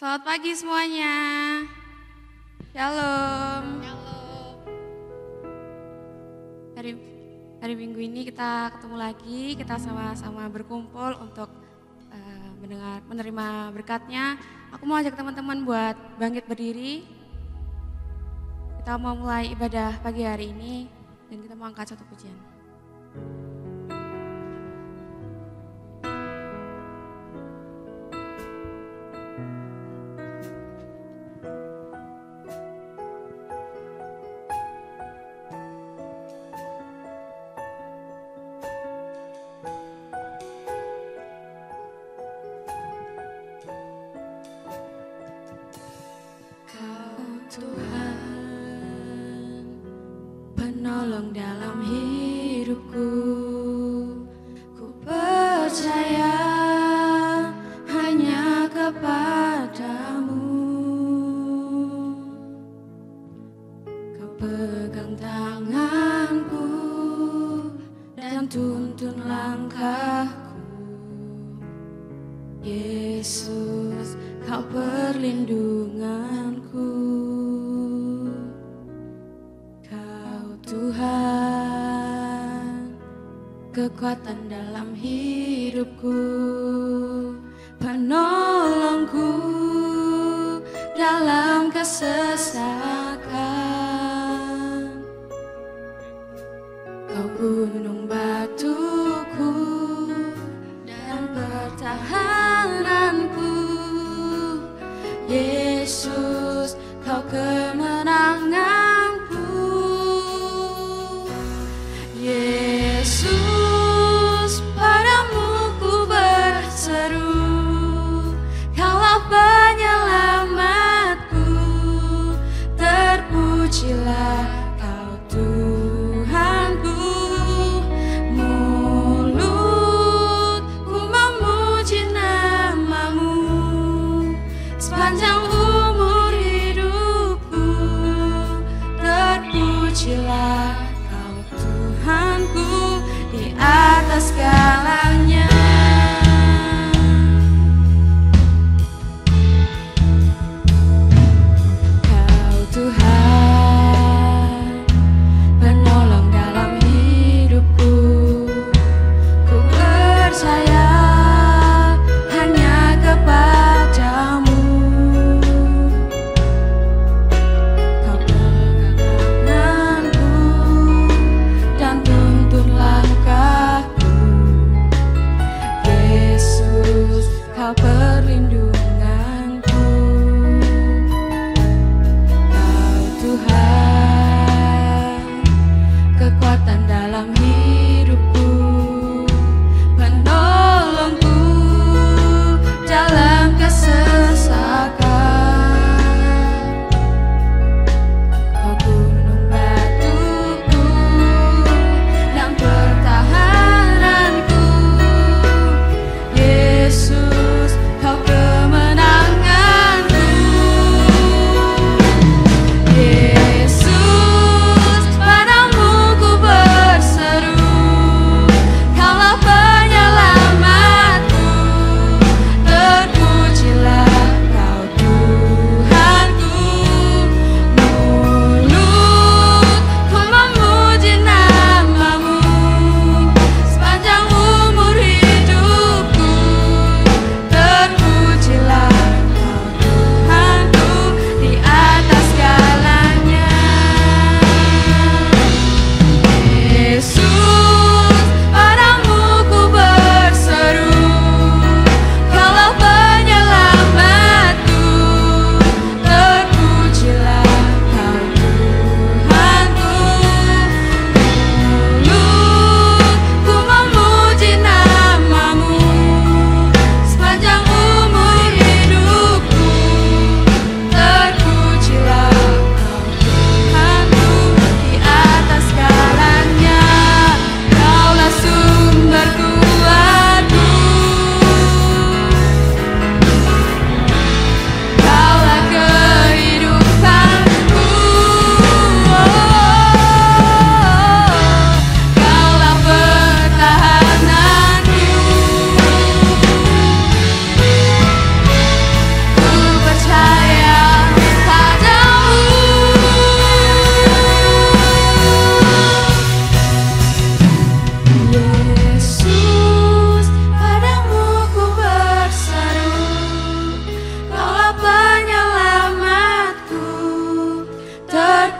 Selamat pagi semuanya. Shalom. Hari Minggu ini kita ketemu lagi, kita sama-sama berkumpul untuk menerima berkatnya. Aku mau ajak teman-teman buat bangkit berdiri. Kita mau mulai ibadah pagi hari ini dan kita mau angkat satu pujian. Penolong dalam hidupku, ku percaya hanya kepadamu. Kau pegang tanganku dan tuntun langkahku. Yesus, kau perlindunganku. Tuhan, kekuatan dalam hidupku, penolongku dalam kesesakan. Kau gunung batuku dan pertahananku. Yesus, kau kemenangan. Yesus, padamu ku berseru, Kaulah penyelamatku. Terpujilah Kau Tuhanku. Mulutku memuji nama-Mu sepanjang umur hidupku. Terpujilah Tuhanku di atas segalanya. Kau Tuhan, penolong dalam hidupku. Ku percaya hanya kepadamu. Kau pegang tanganku dan tuntun langkahku.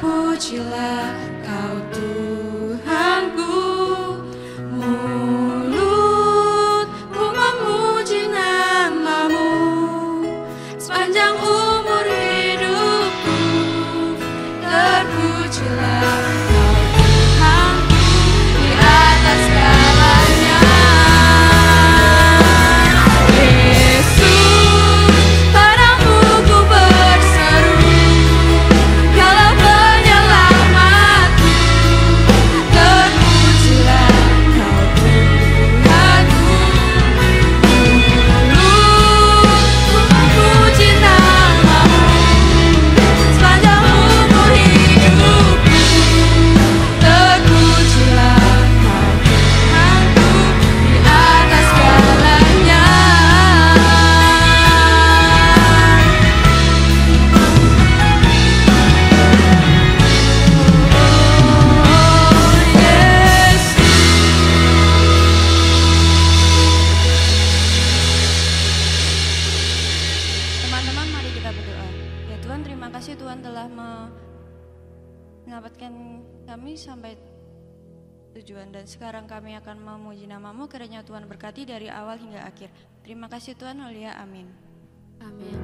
terpujilah Kau Tuhanku. Mulutku memuji nama-Mu sepanjang umur hidupku. Terpujilah Kau Tuhanku di atas segalanya. Yesus, padamu ku berseru, Kaulah penyelamatku. Terpujilah Kau Tuhanku. Mulutku memuji nama-Mu sepanjang umur hidupku. Terpujilah Kau Tuhanku di atas segalanya. Oh Yesus. Teman-teman, mari kita berdoa. Ya Tuhan, terima kasih Tuhan telah menyelamatkan kami sampai tujuan, dan sekarang kami akan memuji nama-Mu. Kiranya Tuhan berkati dari awal hingga akhir. Terima kasih Tuhan, haleluya, amin. Amin.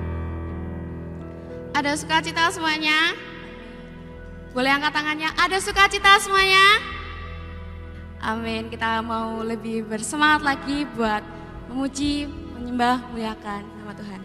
Ada sukacita semuanya? Boleh angkat tangannya. Ada sukacita semuanya? Amin. Kita mau lebih bersemangat lagi buat memuji, menyembah, muliakan nama Tuhan.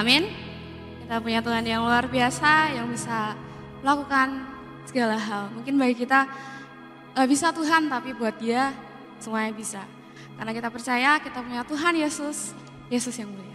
Amin. Kita punya Tuhan yang luar biasa yang bisa melakukan segala hal. Mungkin bagi kita gak bisa Tuhan, tapi buat Dia semuanya bisa. Karena kita percaya kita punya Tuhan Yesus, Yesus yang mulia.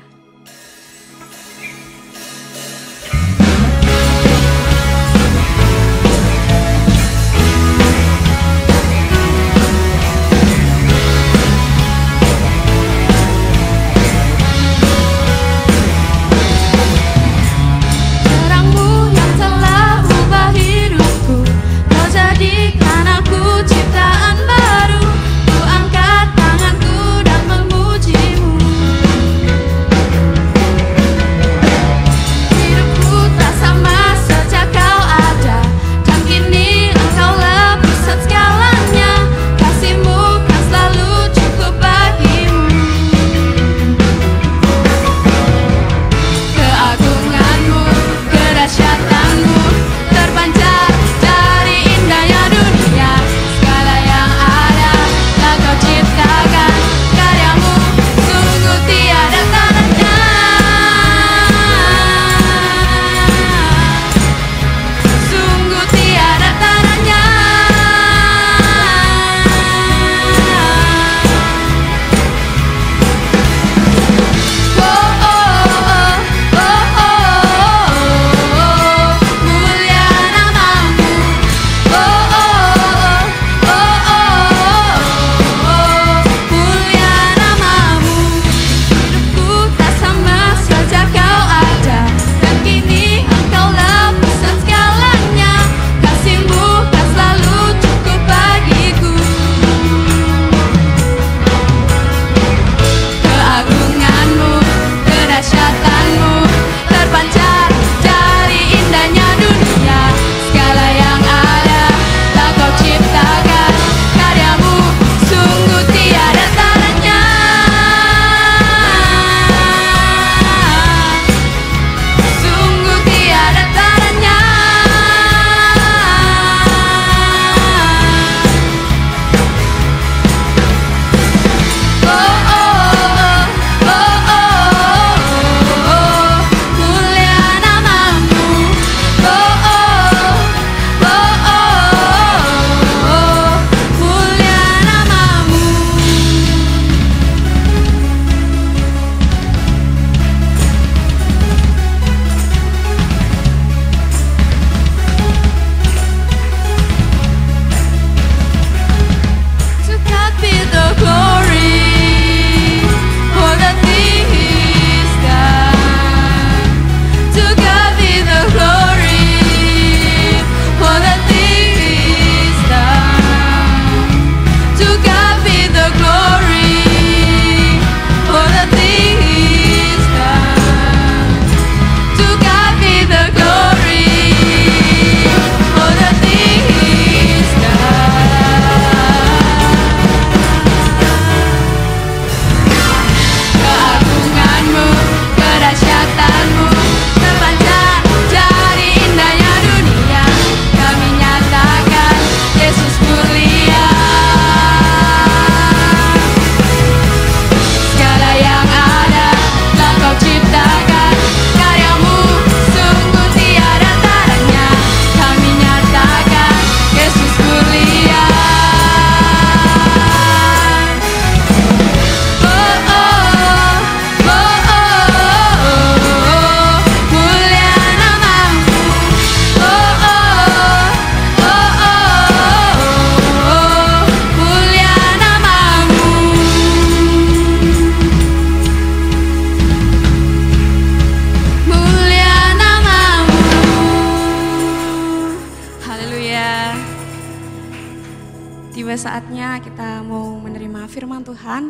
Saatnya kita mau menerima firman Tuhan,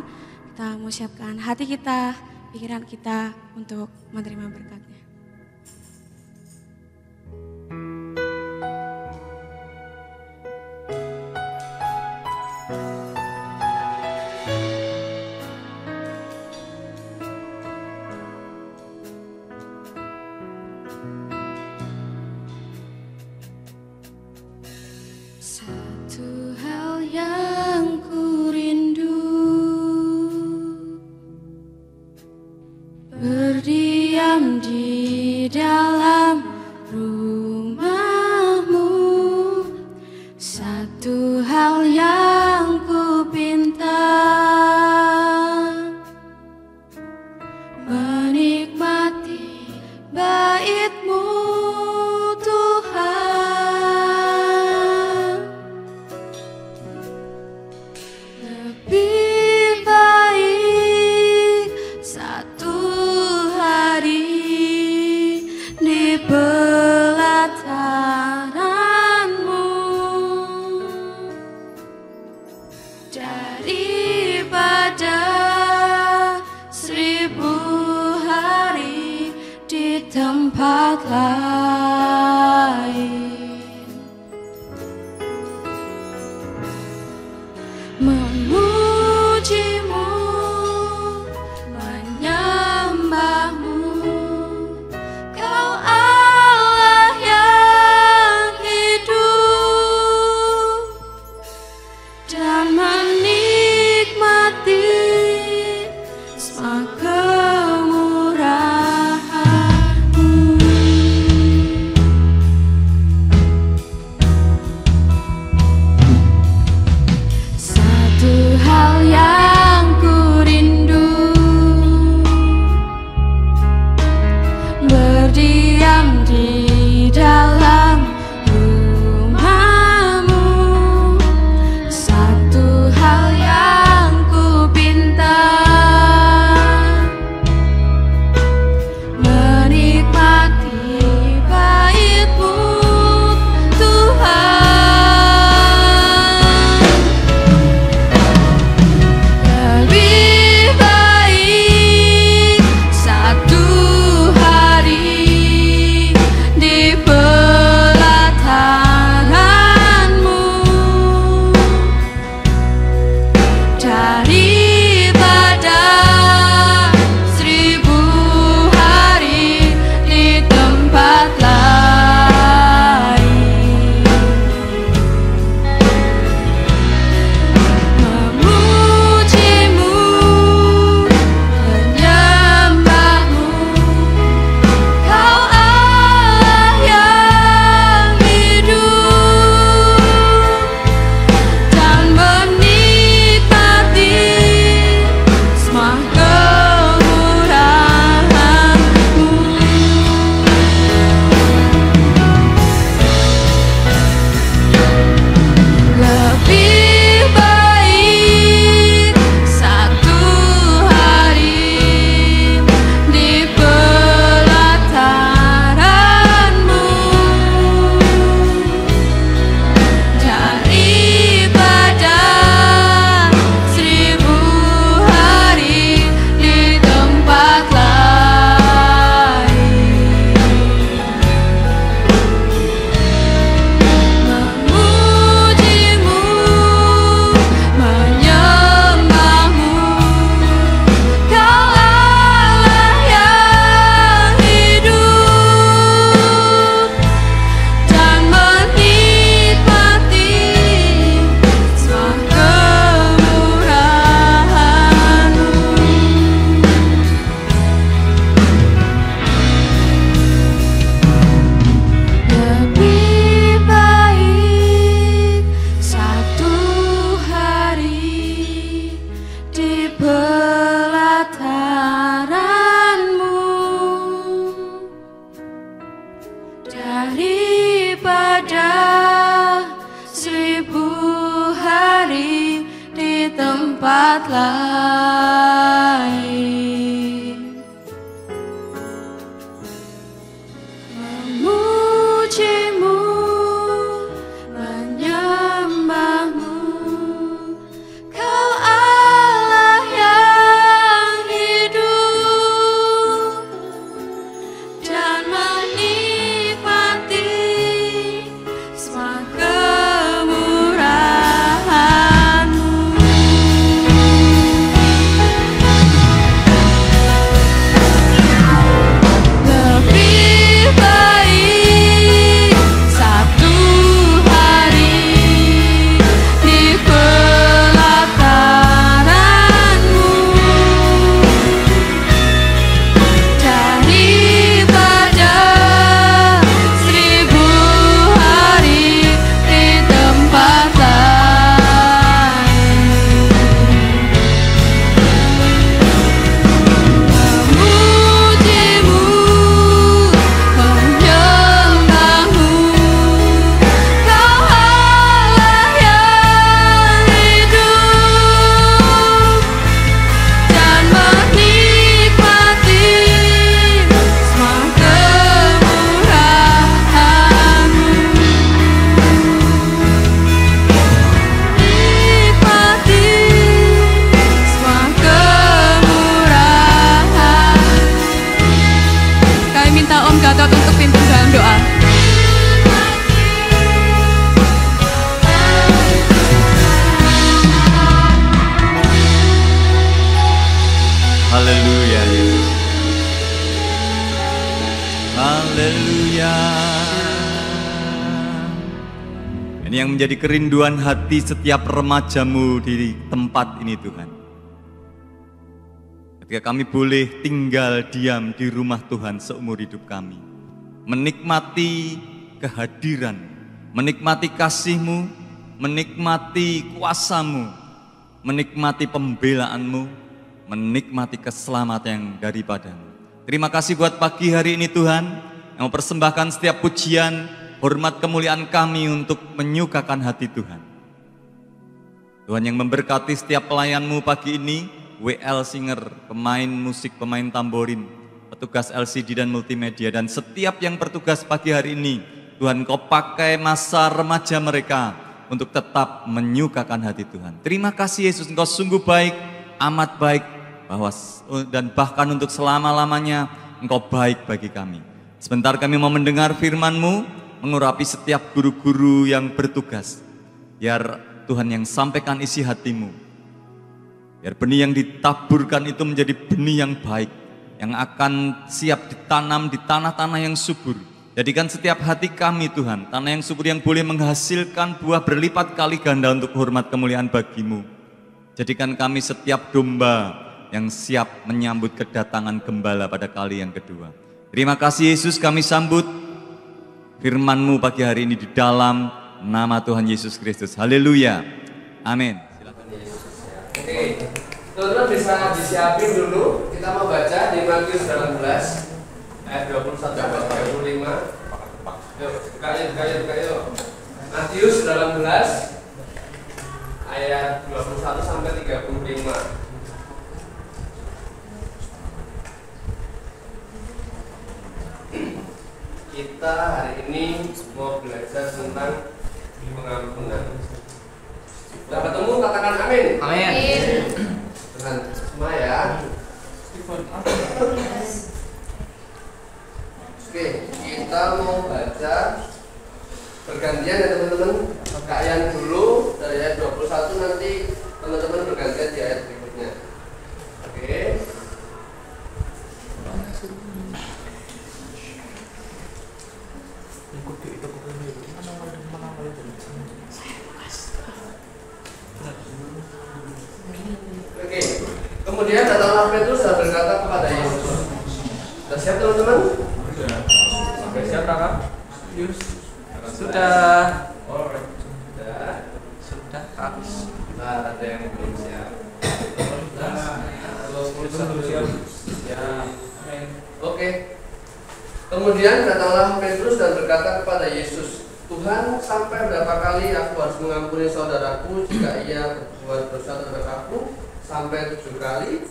kita mau siapkan hati kita, pikiran kita untuk menerima berkat-Nya. Berdiam di daripada 1000 hari di tempat lain. Memujimu, menyembahmu, Kau Allah yang hidup, dan menikmati semua kemurahan-Mu. Lebih baik satu hari di pelataran-Mu daripada 1000 hari di tempat lain. Memujimu, menyembahmu, Kau Allah yang hidup, dan menikmati semua kemurahan-Mu. Nikmati semua kemurahan. Kami minta Om Gatot untuk pimpin dalam doa. Haleluya Yesus. Haleluya. Ini yang menjadi kerinduan hati setiap remajamu di tempat ini Tuhan. Ketika kami boleh tinggal diam di rumah Tuhan seumur hidup kami, menikmati kehadiran, menikmati kasih-Mu, menikmati kuasa-Mu, menikmati pembelaan-Mu, menikmati keselamatan yang daripada-Mu. Terima kasih buat pagi hari ini Tuhan, yang mempersembahkan setiap pujian, hormat, kemuliaan kami untuk menyukakan hati Tuhan. Tuhan yang memberkati setiap pelayan-Mu pagi ini, WL Singer, pemain musik, pemain tamborin, petugas LCD dan multimedia, dan setiap yang bertugas pagi hari ini, Tuhan Kau pakai masa remaja mereka untuk tetap menyukakan hati Tuhan. Terima kasih Yesus, Engkau sungguh baik, amat baik, dan bahkan untuk selama-lamanya Engkau baik bagi kami. Sebentar kami mau mendengar firman-Mu, mengurapi setiap guru-guru yang bertugas. Biar Tuhan yang sampaikan isi hati-Mu. Biar benih yang ditaburkan itu menjadi benih yang baik, yang akan siap ditanam di tanah-tanah yang subur. Jadikan setiap hati kami Tuhan, tanah yang subur yang boleh menghasilkan buah berlipat kali ganda untuk hormat kemuliaan bagi-Mu. Jadikan kami setiap domba yang siap menyambut kedatangan gembala pada kali yang kedua. Terima kasih Yesus, kami sambut firman-Mu pagi hari ini di dalam nama Tuhan Yesus Kristus. Haleluya. Amin. Oke, teman-teman bisa disiapin dulu. Kita mau baca di Matius 18 ayat 21 sampai 25. Yuk, buka yuk. Matius 18 ayat 21 sampai 35. Kita hari ini mau belajar tentang pengampunan. Sudah ketemu, katakan amin. Amin. Dengan semua ya. Oke, kita mau baca bergantian ya teman-teman. Kak Yan dulu dari ayat 21, nanti teman-teman bergantian di ayat berikutnya. Oke. Oke. Kemudian datanglah Petrus dan berkata kepada Yesus. Sudah siap teman-teman? Sudah siap kakak? Sudah. Sudah. Kak. Nah, ada yang belum siap. Oke. Kemudian datanglah Petrus dan berkata kepada Yesus, Tuhan, sampai berapa kali aku harus mengampuni saudaraku jika ia berbuat dosa terhadap aku? Sampai 7 kali?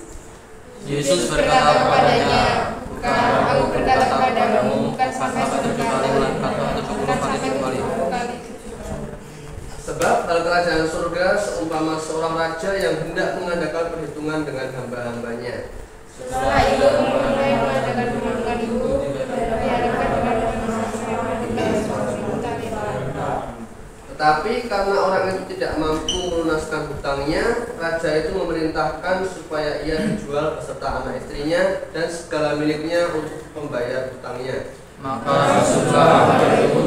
Yesus berkata kepadanya, bukan, aku berkata kepadamu, bukan sampai 7 kali, bukan sampai 70 kali. Sebab hal kerajaan surga seumpama seorang raja yang hendak mengadakan perhitungan dengan hamba-hambanya. Setelah itu mulai mengadakan perhitungan itu, diharapkan dengan Tetapi karena orang itu tidak mampu melunaskan hutangnya, raja itu memerintahkan supaya ia dijual beserta anak istrinya dan segala miliknya untuk membayar hutangnya. maka sesudah itu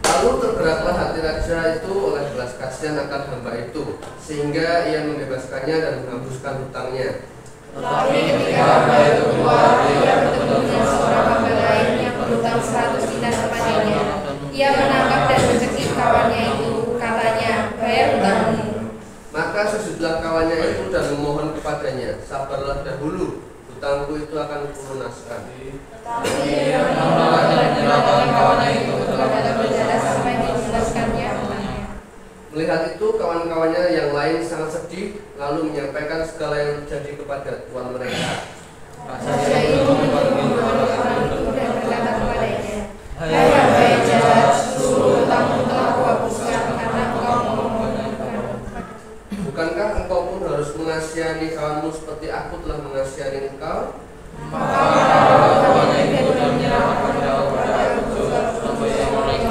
Lalu tergeraklah hati raja itu oleh belas kasihan akan hamba itu, sehingga ia membebaskannya dan menghapuskan hutangnya. Tetapi ketika hamba itu keluar, ia bertemu dengan seorang hamba lain yang berhutang 100 dinar kepadanya. Ia menangkap dan mencekik kawannya itu, katanya, bayar hutangmu. Maka sesudahlah kawannya itu dan memohon kepadanya, sabarlah dahulu, hutangku itu akan kulunaskan. Tetapi ia menolak dan menyerahkan kawannya itu kepada penjara sampai dijelaskannya hutangnya. Melihat itu, kawan-kawannya yang lain sangat sedih, lalu menyampaikan segala yang terjadi kepada tuan mereka. Raja itu menyuruh orang itu dan berkata kepadanya, hai hamba yang jahat, seluruh hutangmu telah kuhapuskan karena engkau memohon kepadaku. Bukankah engkau pun harus mengasihani kawanmu seperti aku telah mengasihani engkau? Maka kawannya itu dan menyerahkan kepada sampai yang lain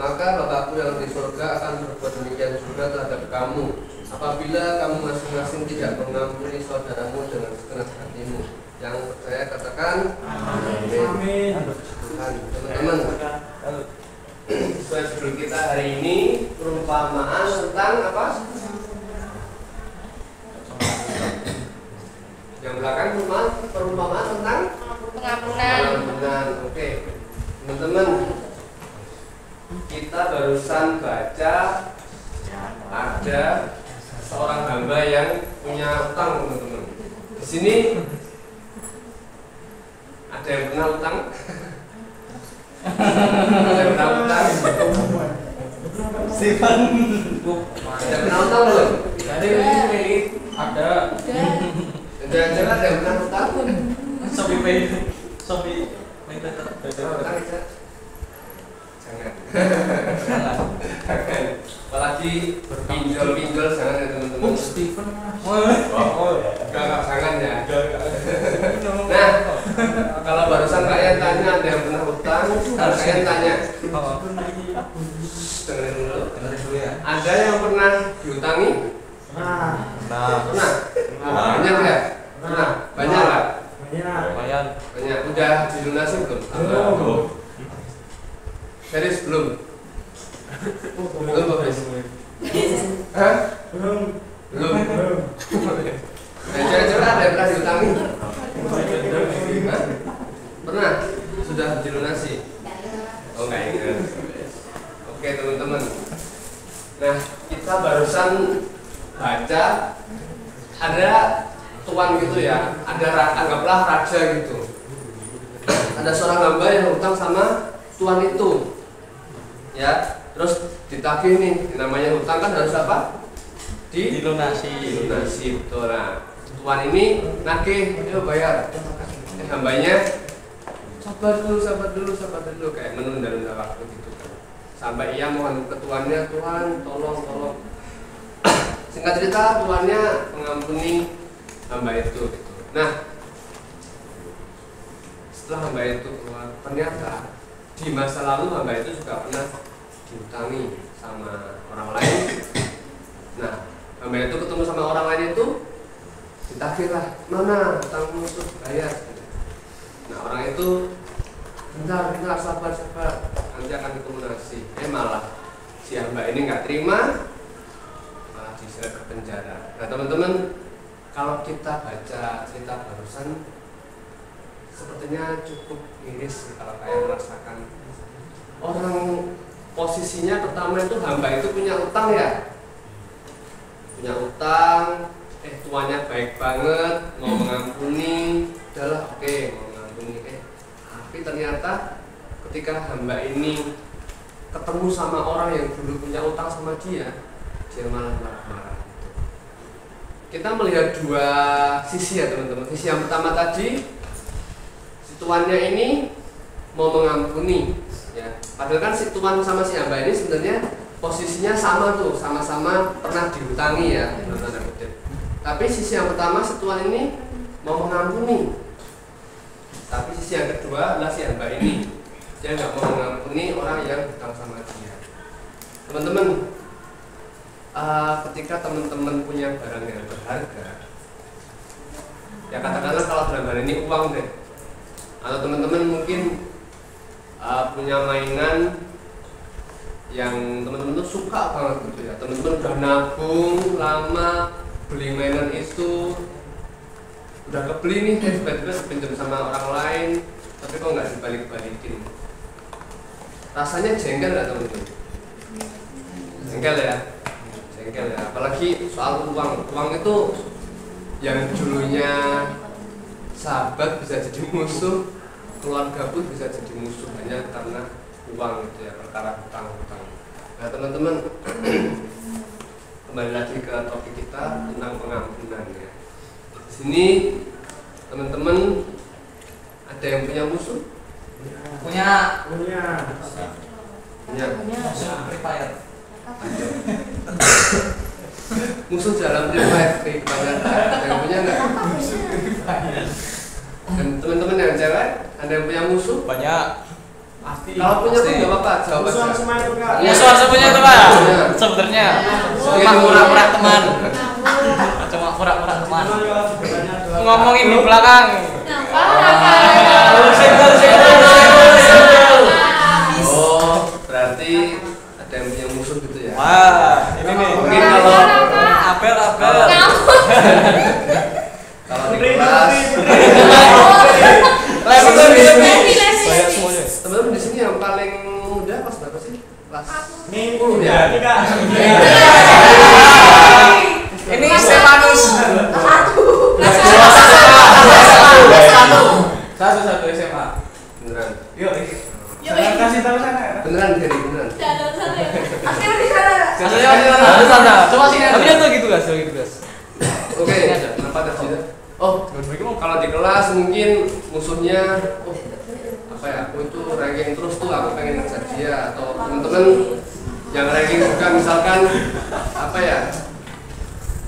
Maka Bapakku yang di surga akan berbuat demikian juga terhadap kamu, apabila kamu masing-masing tidak mengampuni saudaramu dengan segenap hatimu. Yang percaya katakan amin. Tuhan, teman-teman, sesuai judul kita hari ini, perumpamaan tentang apa? Yang belakang perumpamaan tentang pengampunan. Oke, teman-teman, kita barusan baca ada seorang hamba yang punya utang, teman-teman. Di sini ada yang pernah utang? Ada yang pernah utang? Stefan Ada yang pernah utang belum? ada Jangan-jangan ada yang pernah utang? Sobi Utang aja. Jangan. Apalagi pinjol-pinjol jangan ya teman-teman. Stephen Enggak jangan ya. Nah, kalau barusan kalian tanya ada yang pernah utang, kalau kalian tanya, dengerin dulu ya. Ada yang pernah diutangi? Pernah. Banyak ya? Pernah. Banyak nggak? Banyak. Udah dilunasi belum? Belum. Serius belum? Belum Boris? Hah? Belum. Coba ada yang pernah diutangi? Hah? Pernah? Sudah dilunasi? Oh enggak ingat. Oke teman-teman. Nah, kita barusan baca ada tuan gitu ya, anggaplah raja gitu. Ada seorang hamba yang hutang sama tuan itu. Ya, terus ditagih nih, namanya hutang kan harus apa? Dilunasi, betul. Nah, tuan ini nagih, ayo bayar. Hambanya sabar dulu, kayak menunda-nunda waktu gitu kan. Sampai ia mohon ke tuannya, Tuhan tolong. Singkat cerita, tuannya mengampuni hamba itu. Gitu. Nah, setelah hamba itu keluar, ternyata di masa lalu hamba itu juga pernah diutangi sama orang lain. Nah, hamba itu ketemu sama orang lain itu ditagihlah, mana utangmu itu bayar. Nah, orang itu bentar sabar, nanti akan dikulunasi. Malah si hamba ini nggak terima, malah diseret ke penjara. Nah teman-teman, kalau kita baca cerita barusan, sepertinya cukup miris kalau kalian merasakan orang posisinya pertama itu hamba itu punya utang ya, punya utang, tuannya baik banget, mau mengampuni, udahlah oke, mau mengampuni. Tapi ternyata ketika hamba ini ketemu sama orang yang dulu punya utang sama dia malah marah-marah. Kita melihat dua sisi ya teman-teman. Sisi yang pertama tadi, si tuannya ini mau mengampuni, ya. Padahal kan si tuan sama si hamba ini sebenarnya posisinya sama tuh, sama-sama pernah dihutangi ya, tanda kutip. Tapi sisi yang pertama, si tuan ini mau mengampuni. Tapi sisi yang kedua adalah si hamba ini, dia nggak mau mengampuni orang yang hutang sama dia. Teman-teman, ketika teman-teman punya barang yang berharga, ya katakanlah kalau dalam hal ini uang deh, atau teman-teman mungkin punya mainan yang teman-teman tuh suka banget gitu ya, teman-teman udah nabung lama beli mainan itu, udah kebeli nih, tiba-tiba pinjam sama orang lain, tapi kok nggak dibalik-balikin, rasanya jengkel nggak teman-teman? Jengkel ya, jengkel ya. Apalagi soal uang itu yang dulunya sahabat bisa jadi musuh, keluarga pun bisa jadi musuh hanya karena uang itu ya, perkara hutang-hutang. Nah teman-teman, kembali lagi ke topik kita tentang pengampunan ya. Di sini teman-teman ada yang punya musuh? Punya. Free Fire. Musuh dalam riwayat kehidupan ada yang punya nggak? Dan teman-teman yang cewek ada yang punya musuh? Banyak. Pasti. Kalau punya pun nggak apa-apa, jawab aja. Musuh semuanya itu Pak. Sebenarnya cuma pura-pura teman. Cuma pura-pura teman. Ngomongin di belakang. Oh, berarti ada yang punya musuh gitu ya? Wah, ini nih. Mungkin kalau Abel. kalau di kelas, teman-teman di sini yang paling muda kelas berapa sih? Kelas Minggu ya. Ini Stefanus. Satu SMA. Beneran? Yuk, saya kasih tahu sana. Beneran Gary, beneran. Ada sana. Coba sini. Tapi dia tuh gitu guys. Oke, kenapa tadi? Oh, kalau di kelas mungkin musuhnya, apa ya? Aku itu ranking terus tuh, aku pengen ngejar dia. Atau teman-teman yang ranking juga misalkan apa ya?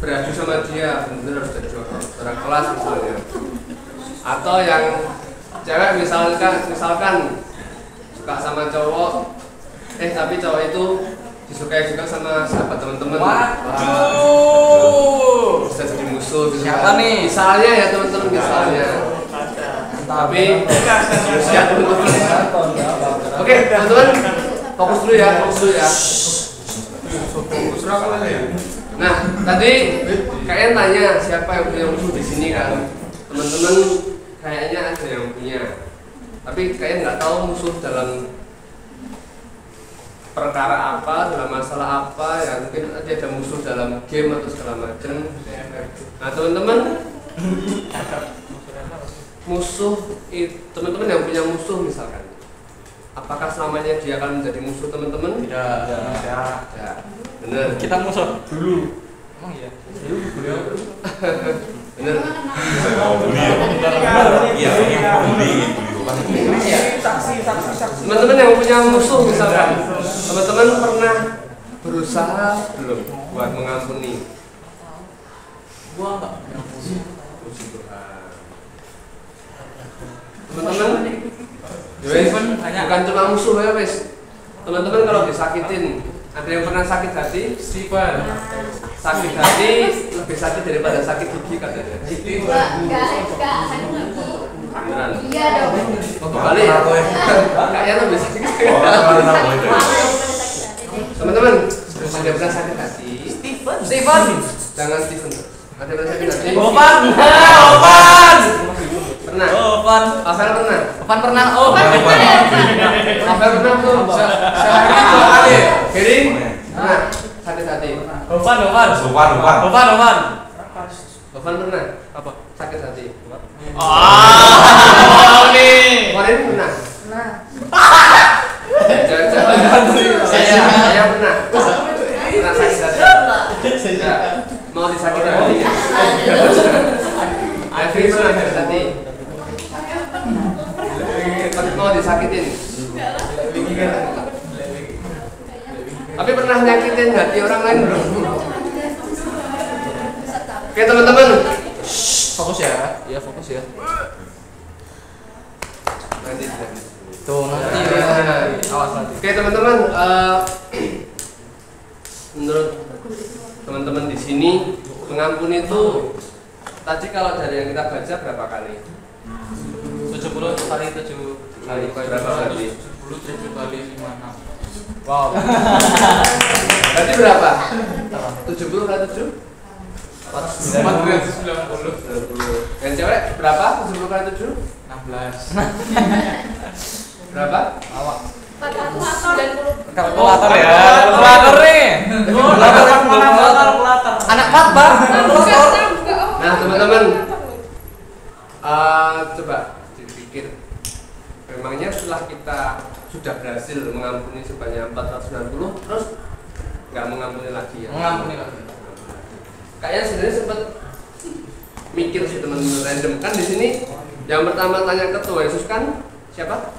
Beradu sama dia, bener harus jadi juara kelas misalnya. Atau yang cewek misalkan suka sama cowok, tapi cowok itu disukai juga sama sahabat teman-teman. Waduh. Bisa jadi musuh gitu. Siapa nih? Misalnya ya teman-teman, misalnya. Tapi siap teman-teman. Oke, teman-teman, fokus dulu ya. Nah, tadi kalian tanya siapa yang punya musuh di sini kan? Teman-teman kayaknya ada yang punya. Tapi kalian nggak tahu musuh dalam perkara apa, dalam masalah apa, ya mungkin ada musuh dalam game atau segala macam. Nah teman-teman, teman-teman yang punya musuh misalkan, apakah selamanya dia akan menjadi musuh teman-teman? Tidak. Bener. Kita musuh dulu. Emang iya. Bener. Saksi. Teman-teman yang punya musuh misalkan, teman-teman pernah berusaha belum buat mengampuni? Gua enggak punya musuh. Puji Tuhan. Teman-teman, bukan cuma musuh ya wes. Teman-teman kalau disakitin, ada yang pernah sakit hati? Steven. Sakit hati lebih sakit daripada sakit gigi katanya. Beneran? Iya dong. Oh, kembali ya? Kayaknya lebih sakit. Teman-teman, ada yang pernah sakit hati? Steven. Jangan Steven. Ada yang pernah sakit hati? Opan. Pernah? Opan. Afel pernah? Opan pernah. Afel pernah belum? Sehari 2 kali. Gary? Pernah? Sakit hati? Opan. Tovan pernah? Apa? Sakit hati? Oh, nih. Kemarin pernah? Nah, Saya pernah. Pernah sakit hati. Ya. Mau disakiti hati ya? Evi pernah sakit hati. Mau disakitin. Tapi pernah nyakitin hati orang lain belum? Oke teman-teman, Fokus ya. Iya, fokus ya. nanti. Tuh, nanti. Awas nanti. Oke teman-teman, menurut teman-teman di sini pengampun itu tadi kalau dari yang kita baca berapa kali? 70 kali 7 kali Berapa kali? 70 kali 56. Wow. Berarti berapa? 70 kali 7? 490. Yang cewek berapa? 70 kali 7? 16. Berapa? Awak. 490. Kalkulator ya. Kalkulator nih. Kalkulator. Anak mat, Bang. Nah teman-teman, coba dipikir, memangnya setelah kita sudah berhasil mengampuni sebanyak 490, terus nggak mengampuni lagi ya? Mengampuni lagi. Kayaknya sebenarnya sempat mikir sih teman-teman random kan di sini. Yang pertama tanya ke Tuhan Yesus kan siapa?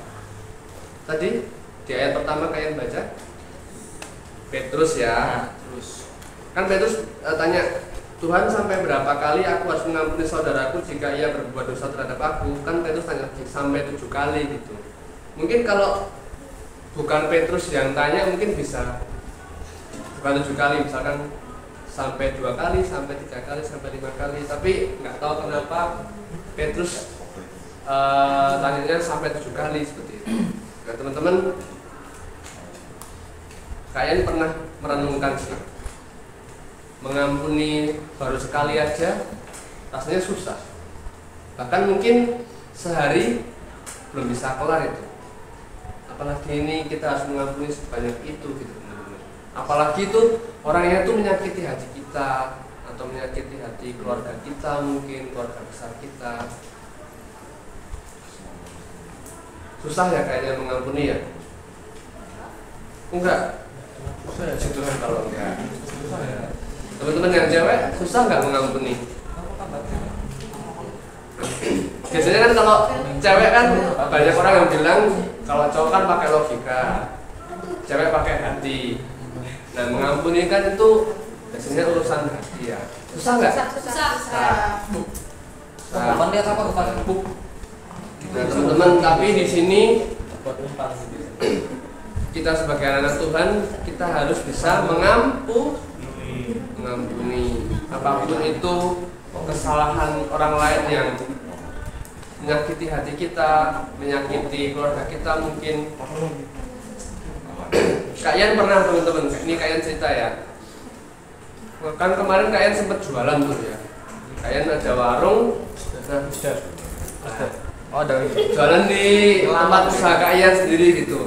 Tadi di ayat pertama kalian baca Petrus ya. Terus Kan Petrus tanya, Tuhan sampai berapa kali aku harus mengampuni saudaraku jika ia berbuat dosa terhadap aku? Kan Petrus tanya sampai 7 kali gitu. Mungkin kalau bukan Petrus yang tanya mungkin bisa bukan 7 kali, misalkan sampai 2 kali, sampai 3 kali, sampai 5 kali. Tapi nggak tahu kenapa Petrus tanyanya sampai 7 kali seperti itu. Nah teman-teman, kalian pernah merenungkan sih, mengampuni baru sekali aja rasanya susah. Bahkan mungkin sehari belum bisa kelar itu. Apalagi ini kita harus mengampuni sebanyak itu gitu teman-teman. Apalagi itu orangnya itu menyakiti hati kita atau menyakiti hati keluarga kita, mungkin keluarga besar kita. Susah ya kayaknya mengampuni ya? Enggak? Susah ya gitu kan kalau enggak. Susah ya. Teman-teman yang cewek susah nggak mengampuni? Biasanya kan kalau cewek kan banyak orang yang bilang kalau cowok kan pakai logika, cewek pakai hati. Nah mengampuni kan itu biasanya urusan hati ya. Susah nggak? Susah. Bukan lihat apa bukan buk. Nah teman-teman, tapi di sini kita sebagai anak Tuhan kita harus bisa mengampuni apapun itu kesalahan orang lain yang menyakiti hati kita, menyakiti keluarga kita mungkin. Kalian pernah teman-teman, ini kalian cerita ya. Kan kemarin kalian sempat jualan tuh ya. Kalian ada warung, Ada jualan di tempat usaha kalian sendiri gitu.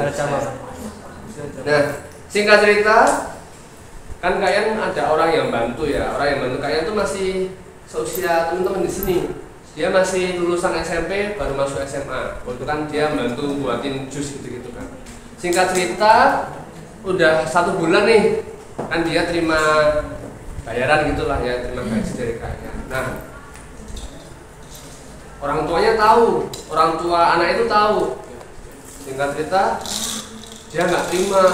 Nah, singkat cerita, kan kalian ada orang yang bantu ya. Orang yang bantu kalian tuh masih seusia teman-teman di sini. Dia masih lulusan SMP baru masuk SMA. Waktu kan dia bantu buatin jus gitu-gitu kan. Singkat cerita, udah 1 bulan nih, kan dia terima bayaran gitulah ya, terima gaji dari kalian. Nah, orang tuanya tahu, orang tua anak itu tahu. Singkat cerita, dia nggak terima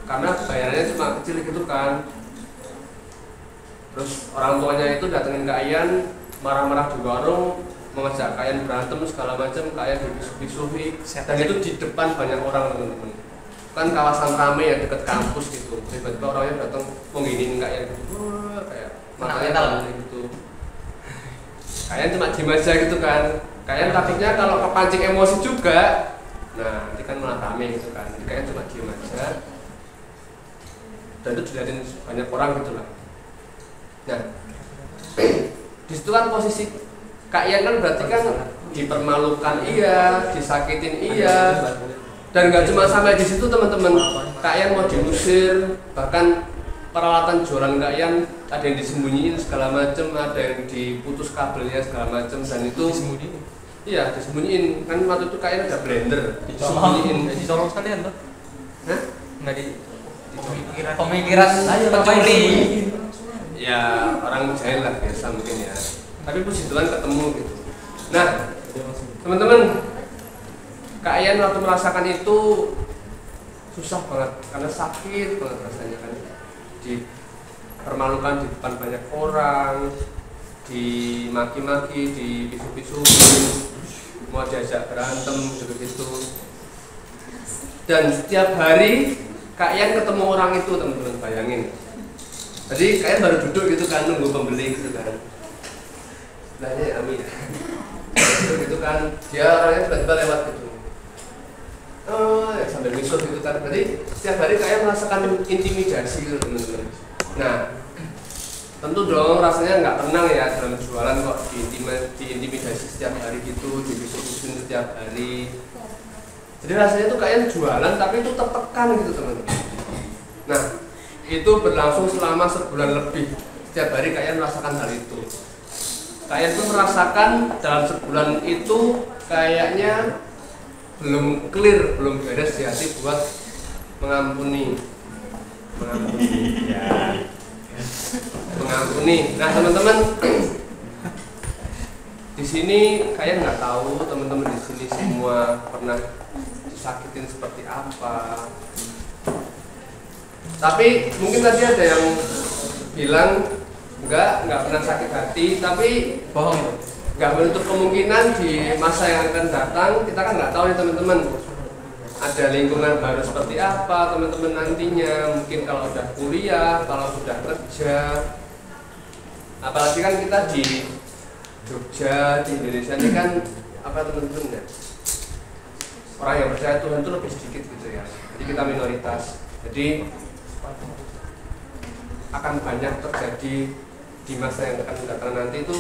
karena bayarannya cuma kecil gitu kan. Terus orang tuanya itu datengin kalian, marah-marah di warung, mengajak kalian berantem segala macam, kalian dibisuh-bisuhi, dan itu di depan banyak orang teman-teman. Kan kawasan ramai ya dekat kampus gitu. Tiba-tiba orangnya datang mengginiin kalian gitu, kayak matanya gitu. Kalian cuma diem aja gitu kan. Kalian takutnya kalau kepancing emosi juga, nah nanti kan malah rame gitu kan. Jadi kalian cuma diem aja. Dan itu dilihatin banyak orang gitu lah. Nah, di situ kan posisi kalian kan berarti kan dipermalukan iya, disakitin iya. Dan nggak cuma sampai di situ teman-teman. Kalian mau diusir, bahkan peralatan jualan kalian ada yang disembunyiin segala macam, ada yang diputus kabelnya segala macam, dan itu iya disembunyiin. Kan waktu itu kalian ada blender disembunyiin. Dicolong sekalian tuh. Hah? Enggak di pemikiran pencuri. Ya orang jahil lah biasa mungkin ya. Tapi puji Tuhan ketemu gitu. Nah teman-teman, kalian waktu merasakan itu susah banget karena sakit banget rasanya kan, dipermalukan di depan banyak orang, dimaki-maki, dipisu-pisuin, mau diajak berantem gitu-gitu. Dan setiap hari kalian ketemu orang itu, teman-teman, bayangin. Jadi kalian baru duduk gitu kan, nunggu pembeli gitu kan. Sebelahnya Amin. Duduk gitu kan, dia orangnya tiba-tiba lewat gitu. Ya sambil misut gitu kan. Jadi setiap hari kalian merasakan intimidasi gitu, teman-teman. Nah, tentu dong rasanya nggak tenang ya dalam jualan kok diintimidasi setiap hari gitu, dibisuk-bisukin setiap hari. Jadi rasanya tuh kalian jualan tapi itu tertekan gitu, teman-teman. Nah, itu berlangsung selama sebulan lebih. Setiap hari kalian merasakan hal itu. Kalian tuh merasakan dalam sebulan itu kayaknya belum clear, belum beres di hati buat mengampuni ya. Mengampuni. Nah teman-teman, di sini kalian nggak tahu, teman-teman di sini semua pernah disakitin seperti apa. Tapi mungkin tadi ada yang bilang enggak pernah sakit hati, tapi Bohong itu. nggak menutup kemungkinan di masa yang akan datang. Kita kan nggak tahu nih teman-teman, ada lingkungan baru seperti apa teman-teman nantinya. Mungkin kalau udah kuliah, kalau sudah kerja, apalagi kan kita di Jogja, di Indonesia ini kan apa teman-teman ya, orang yang percaya Tuhan itu lebih sedikit gitu ya. Jadi kita minoritas, jadi akan banyak terjadi di masa yang akan datang nanti itu.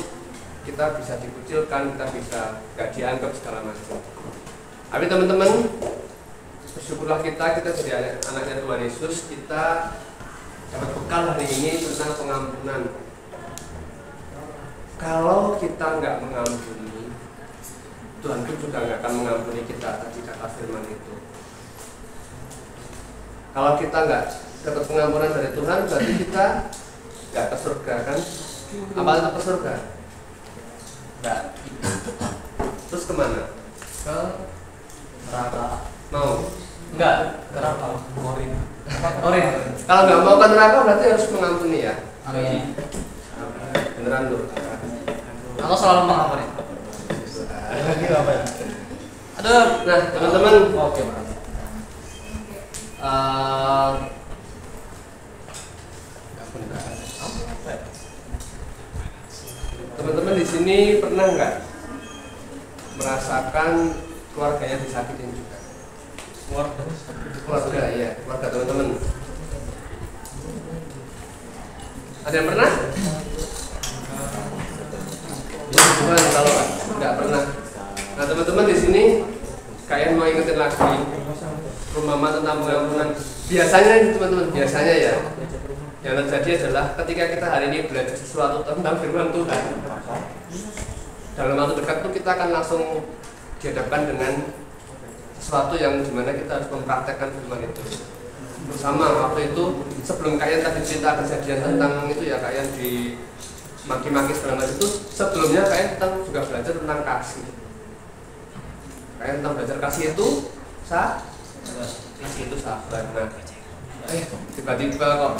Kita bisa dikucilkan, kita bisa gak dianggap segala macam. Tapi teman-teman, bersyukurlah kita jadi anaknya Tuhan Yesus, kita dapat bekal hari ini tentang pengampunan. Kalau kita nggak mengampuni, Tuhan pun juga nggak akan mengampuni kita. Tadi kata firman itu. Kalau kita nggak dapat pengampunan dari Tuhan, berarti kita nggak ke surga kan? Apa itu ke surga? Enggak. Terus kemana? Ke Neraka. mau? Enggak, neraka. Orin. Kalau nggak mau ke neraka berarti harus mengampuni ya. Amin. Beneran loh. Aku selalu mengampuni. Lagi apa ya? Aduh, nah teman-teman, Oke, Mas. teman-teman di sini pernah nggak merasakan keluarganya disakitin juga? Keluarga, iya, keluarga teman-teman. Ada yang pernah? Ya, Tuhan kalau nggak pernah. Nah teman-teman di sini, kalian mau ingetin lagi rumah mama tentang pengampunan. Biasanya teman-teman, biasanya ya, yang terjadi adalah ketika kita hari ini belajar sesuatu tentang firman Tuhan, dalam waktu dekat tuh kita akan langsung dihadapkan dengan sesuatu yang dimana kita harus mempraktekkan firman itu. Sama waktu itu sebelum kalian tadi cerita kejadian tentang itu ya, kalian di maki-maki segala macam itu, sebelumnya kalian juga belajar tentang kasih. Kalian tentang belajar kasih itu kasih itu sabar. Nah, tiba-tiba kok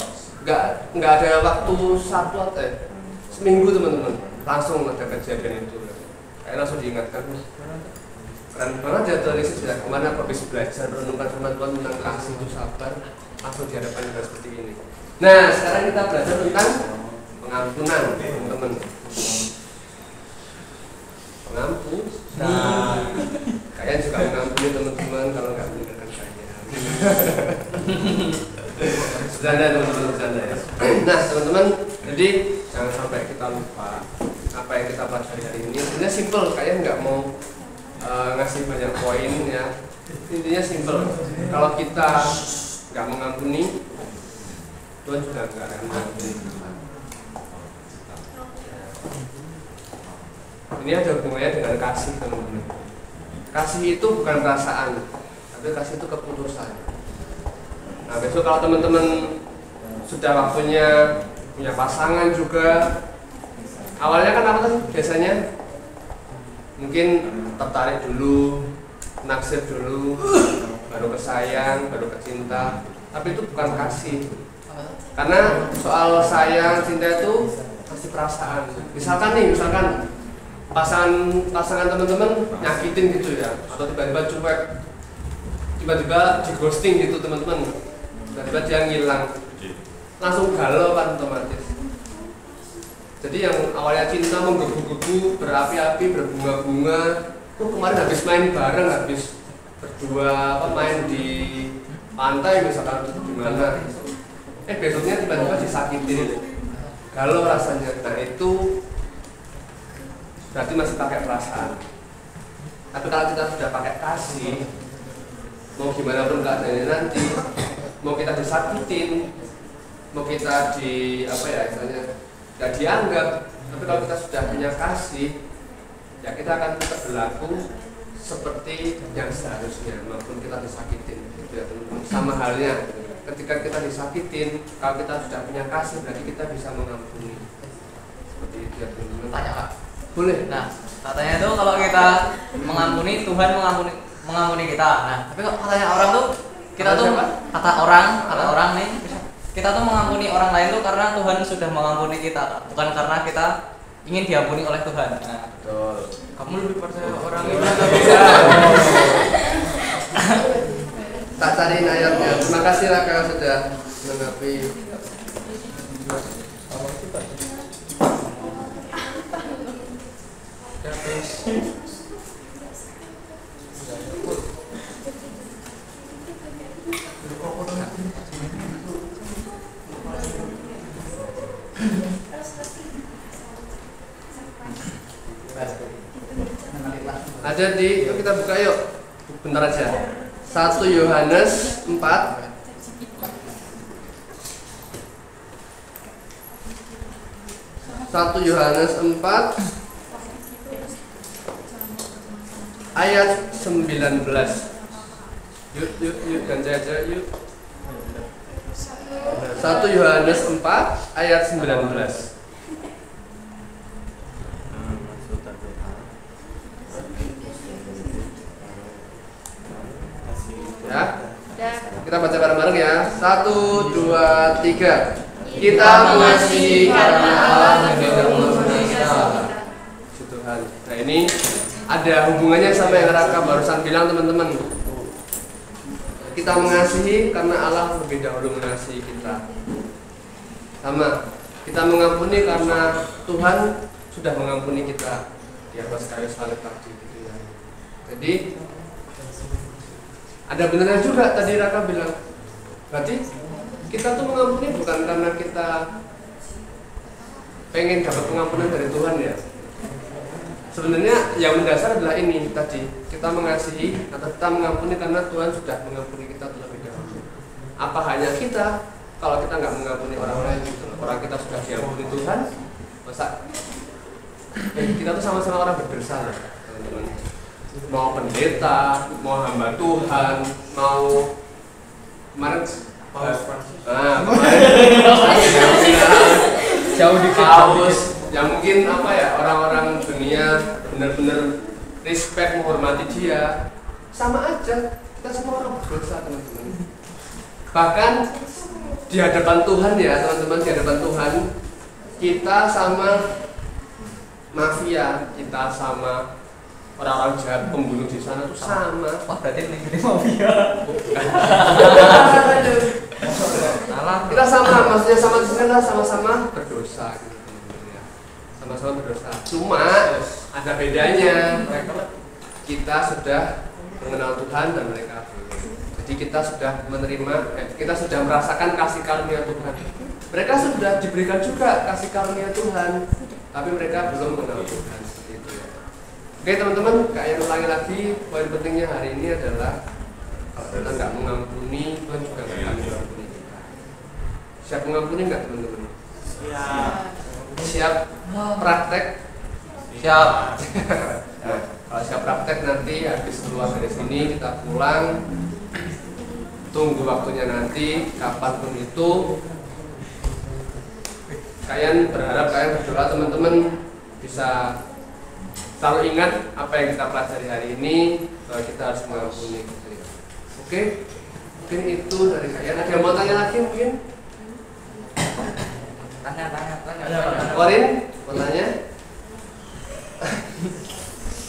nggak ada waktu satu seminggu teman-teman, langsung ada kejadian itu. Kayak langsung diingatkan, keren banget ya Tuhan Yesus ya, kemana habis belajar renungkan firman Tuhan tentang kasih itu sabar, langsung dihadapkan dengan seperti ini. Nah sekarang kita belajar tentang pengampunan teman-teman. Pengampunan, kalian juga mengampuni teman-teman kalau nggak mendengarkan saya. Bercanda teman-teman, bercanda ya. Nah teman-teman, jadi jangan sampai kita lupa apa yang kita pelajari hari ini. Intinya simple, kalian nggak mau ngasih banyak poin ya. Intinya simple. Kalau kita nggak mengampuni, Tuhan juga nggak akan mengampuni kita. Ini ada hubungannya dengan kasih, teman-teman. Kasih itu bukan perasaan, tapi kasih itu keputusan. Nah, besok kalau teman-teman sudah waktunya punya pasangan juga, awalnya kan apa sih biasanya? Mungkin tertarik dulu, naksir dulu, baru kesayang, baru kecinta. Tapi itu bukan kasih. Karena soal sayang, cinta itu pasti perasaan. Misalkan pasangan teman-teman nyakitin gitu ya, atau tiba-tiba cuek, tiba-tiba di ghosting gitu teman-teman, tiba-tiba dia ngilang, langsung galau kan otomatis. Jadi yang awalnya cinta menggebu-gebu, berapi-api, berbunga-bunga, kemarin habis main bareng, habis berdua main di pantai misalkan di mana, besoknya tiba-tiba disakitin, galau rasanya. Nah itu berarti masih pakai perasaan. Tapi kalau kita sudah pakai kasih, mau gimana pun keadaannya nanti, mau kita disakitin, mau kita nggak dianggap, tapi kalau kita sudah punya kasih, ya kita akan tetap berlaku seperti yang seharusnya, maupun kita disakitin, gitu ya teman-teman. Sama halnya, ketika kita disakitin, kalau kita sudah punya kasih, berarti kita bisa mengampuni. Seperti itu ya teman-teman. Tanya Pak. Boleh. Nah, katanya itu kalau kita mengampuni, Tuhan mengampuni kita. Nah, tapi kalau katanya orang tuh, kita tuh kata orang nih, kita tuh mengampuni orang lain tuh karena Tuhan sudah mengampuni kita, bukan karena kita ingin diampuni oleh Tuhan. Nah, betul. Kamu lebih percaya orang Itu itu? bisa. Tak cariin ayatnya. Terima kasih Raka sudah menanggapi. Ada di, yuk kita buka yuk. Bentar aja. 1 Yohanes 4 1 Yohanes 4 ayat 19. Yuk ganti aja yuk. 1 Yohanes 4 ayat 19. Ya. Kita baca bareng-bareng ya. 1, 2, 3. Kita mengasihi karena Allah tidak mengasihi kita. Tuhan. Nah ini ada hubungannya sama yang Raka barusan bilang teman-teman. Kita mengasihi karena Allah lebih dahulu mengasihi kita. Sama. Kita mengampuni karena Tuhan sudah mengampuni kita di atas kayu salib tadi gitu ya. Jadi ada benarnya juga tadi Raka bilang. Berarti kita tuh mengampuni bukan karena kita pengen dapat pengampunan dari Tuhan ya. Sebenarnya yang mendasar adalah ini tadi, kita mengasihi atau kita mengampuni karena Tuhan sudah mengampuni kita terlebih dahulu. Apa hanya kita kalau kita nggak mengampuni orang lain, orang kita sudah diampuni Tuhan, masa kita tuh sama-sama orang berdosa lah, teman-teman. Mau pendeta, mau hamba Tuhan, mau kemarin jauh di kaus yang mungkin apa ya, orang-orang dunia benar-benar respect, menghormati dia, sama aja kita semua orang berdosa teman-teman. Bahkan di hadapan Tuhan ya teman-teman, di hadapan Tuhan kita sama mafia, kita sama orang-orang jahat, pembunuh di sana tuh sama. Wah, berarti ini mafia. Kita sama, maksudnya sama di sini lah, sama-sama berdosa gitu. Sama-sama berdosa. Cuma ada bedanya. Kita sudah mengenal Tuhan dan mereka belum. Jadi kita sudah menerima, kita sudah merasakan kasih karunia Tuhan. Mereka sudah diberikan juga kasih karunia Tuhan, tapi mereka belum mengenal Tuhan. Oke teman-teman, kayak ulangi lagi, poin pentingnya hari ini adalah kalau kita nggak mengampuni, Tuhan juga nggak akan mengampuni kita. Siap mengampuni nggak teman-teman? Siap. Siap praktek? Siap. Nah, kalau siap praktek nanti habis keluar dari sini kita pulang, tunggu waktunya nanti kapanpun itu. Kalian berharap kalian berdoa teman-teman bisa selalu ingat apa yang kita pelajari hari ini, bahwa kita harus mengampuni. Oke? Mungkin itu dari kalian. Ada yang mau tanya lagi mungkin? Tanya. Korin, mau tanya?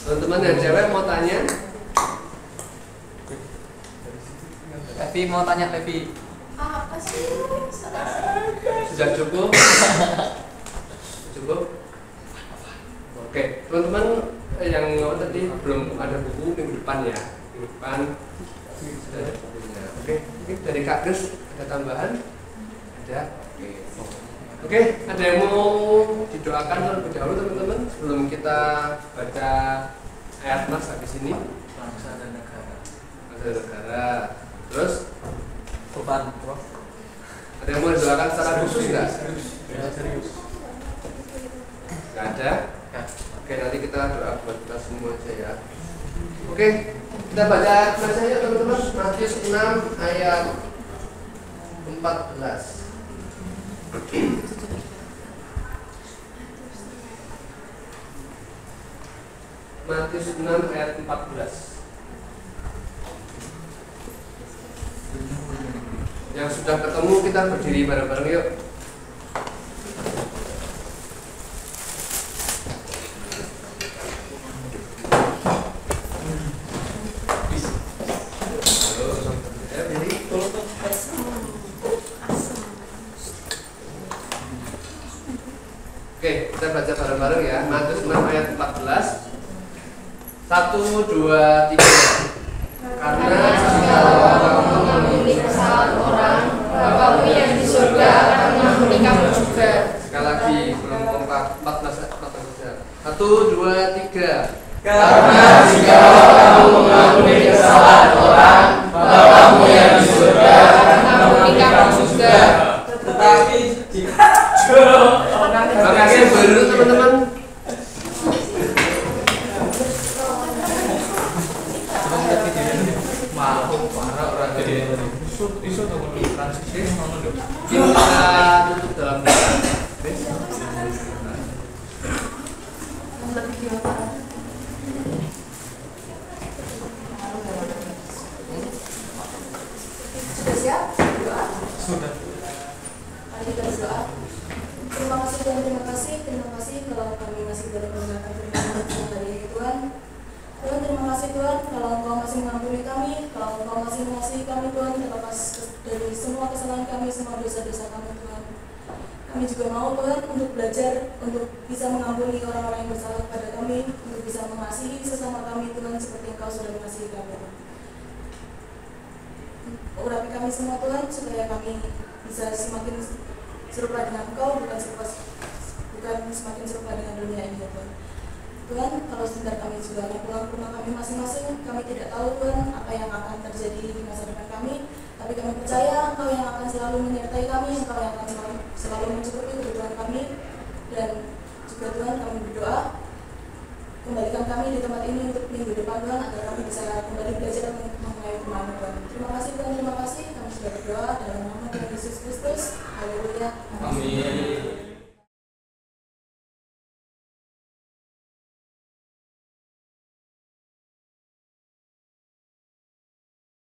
Teman-teman yang cewek mau tanya? Levi mau tanya Levi. Apa sih? Sudah cukup? Cukup? Oke, teman-teman yang tadi belum ada buku minggu depan ya. Minggu depan sudah ada bukunya. Oke, mungkin dari Kak Kris ada tambahan? Ada? Oke, ada yang mau didoakan terlebih dahulu teman-teman sebelum kita baca ayat mas habis ini? Bangsa dan negara. Bangsa dan negara. Terus Beban. ada yang mau didoakan secara khusus nggak? Serius. Nggak ada? Oke, nanti kita doa buat kita semua aja ya. Oke, kita baca ya teman-teman. Matius 6 ayat 14. Matius 6 ayat 14. Yang sudah ketemu kita berdiri bareng-bareng yuk. Oke, kita baca bareng-bareng ya. Matius 6 ayat 14. 1, 2, 3. Karena jikalau kamu memilih kesalahan orang, Bapamu yang di surga akan mengampuni kamu juga. Sekali lagi, belum kompak. 14 saja. 1, 2, 3. Karena jikalau kamu mengampuni kesalahan orang, Bapamu yang di surga akan mengampuni kamu juga. Tetapi jika Makasih baru teman-teman. Kita tutup dalam doa. Sudah siap? Doa? Sudah. Mari kita berdoa. Terima kasih Tuhan, terima kasih kalau kami masih boleh mendengarkan firman dari Tuhan. Tuhan, terima kasih Tuhan kalau Engkau masih mengampuni kami, kalau Engkau masih mengasihi kami Tuhan, terlepas dari semua kesalahan kami, semua dosa-dosa kami Tuhan. Kami juga mau Tuhan untuk belajar, untuk bisa mengampuni orang-orang yang bersalah kepada kami, untuk bisa mengasihi sesama kami Tuhan seperti Engkau sudah mengasihi kami. Urapi kami semua Tuhan supaya kami bisa semakin serupa dengan Engkau, bukan semakin serupa dengan dunia ini ya Tuhan. Tuhan, kalau sebentar kami juga akan pulang ke rumah kami masing-masing, kami tidak tahu Tuhan apa yang akan terjadi di masa depan kami, tapi kami percaya Engkau yang akan selalu menyertai kami, Engkau yang akan selalu mencukupi kebutuhan kami, dan juga Tuhan kami berdoa kembalikan kami di tempat ini untuk minggu depan Tuhan, agar kami bisa kembali belajar mengenai firman Tuhan. Terima kasih Tuhan, terima kasih, kami sudah berdoa dalam nama Tuhan Yesus Kristus. Haleluya. Amin.